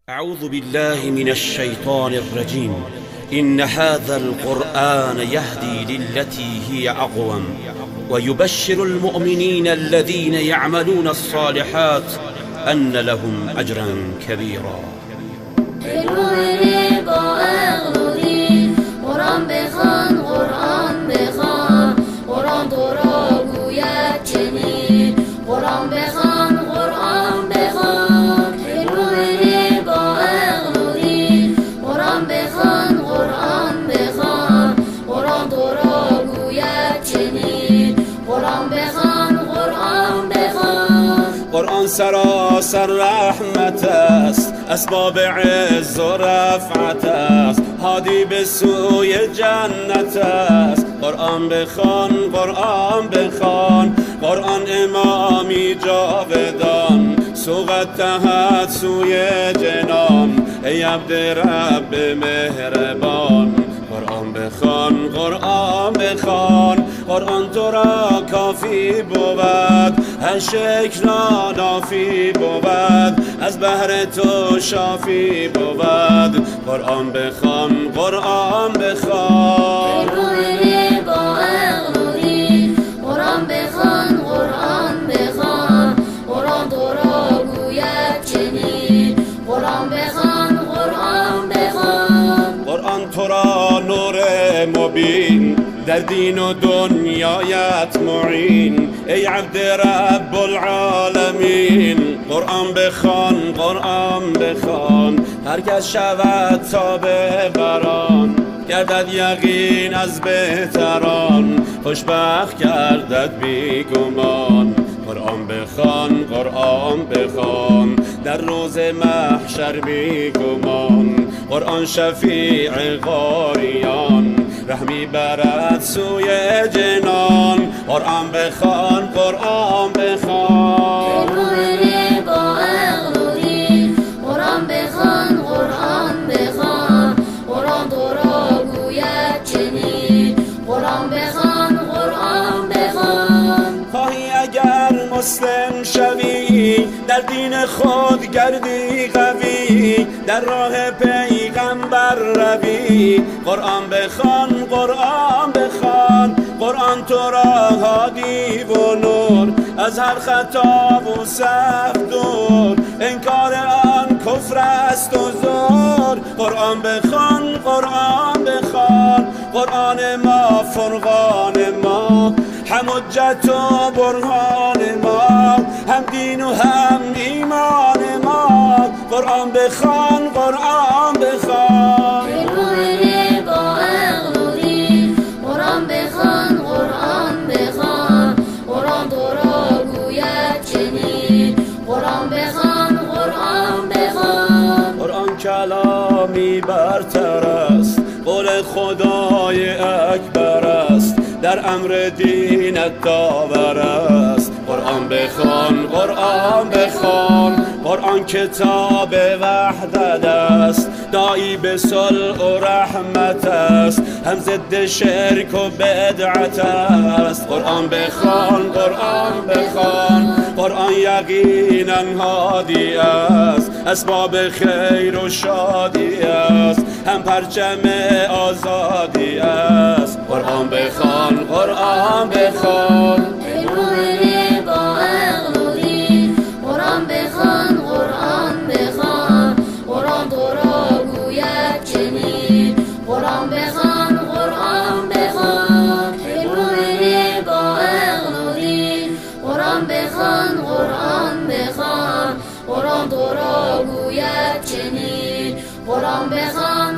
أعوذ بالله من الشيطان الرجيم. إن هذا القرآن يهدي للتي هي أقوم ويبشر المؤمنين الذين يعملون الصالحات أن لهم أجرا كبيرا. قرآن سراسر رحمت است، اسباب عز و رفعت است، هادی به سوی جنت است. قرآن بخوان، قرآن بخوان، قرآن امامی جاودان، سوقت دهد سوی جنان، ای عبد رب مهربان. قرآن بخوان، قرآن بخوان، قرآن تو را کافی بود، هر شکل را نافی بود، از بهر تو شافی بود. قرآن بخوان، قرآن بخوان، قرآن بخوان، قرآن بخوان، قرآن تو را گوید چنین. قرآن بخوان، قرآن بخوان، قرآن تو را نور مبین، در دین و دنیایت معین، ای عبد رب العالمین. قرآن بخوان، قرآن بخوان، هرکس شود تابع بران، گردد یقین از بهتران، خوشبخت گردد بی گمان. قرآن بخوان، قرآن بخوان، در روز محشر بی گمان، قرآن شفیع قاریان، رحمی برد سوی جنان. قرآن بخوان، قرآن بخوان، قرآن بخوان، قرآن بخوان، قرآن تو را گوید چنین. قرآن بخوان، قرآن بخوان، خواهی اگر مسلم شوی، در دین خود گردی قوی، در راه پیغمبر روی. قرآن بخوان، قرآن بخوان، قرآن تو را هادی و نور، از هر خطا و سخت دور، انکار آن کفر است و زور. قرآن بخوان، قرآن بخوان، قرآن ما فرقان ما، هم حجت و برهان ما، هم دین و هم ایمان ما. قرآن بخوان، قرآن بخوان، قرآن بخوان، قرآن بخوان، قرآن تو را گوید چنین. قرآن بخوان، قرآن بخوان، قرآن کلامی برتر است، قول خدای اکبر است، در امر دینت داور است. قرآن بخوان، قرآن بخوان، قرآن کتاب وحدت است، داعی به صلح و رحمت است، هم ضد شرک و بدعت است. قرآن بخوان، قرآن بخوان، قرآن یقینا هادی است، اسباب خیر و شادی است، هم پرچم آزادی است. قرآن بخوان، قرآن بخوان، قرآن بخوان، قرآن بخوان، قرآن تو را گوید چنین. قرآن بخوان، قرآن بخوان، قرآن بخوان، قرآن بخوان، قرآن تو را گوید چنین. قرآن بخوان.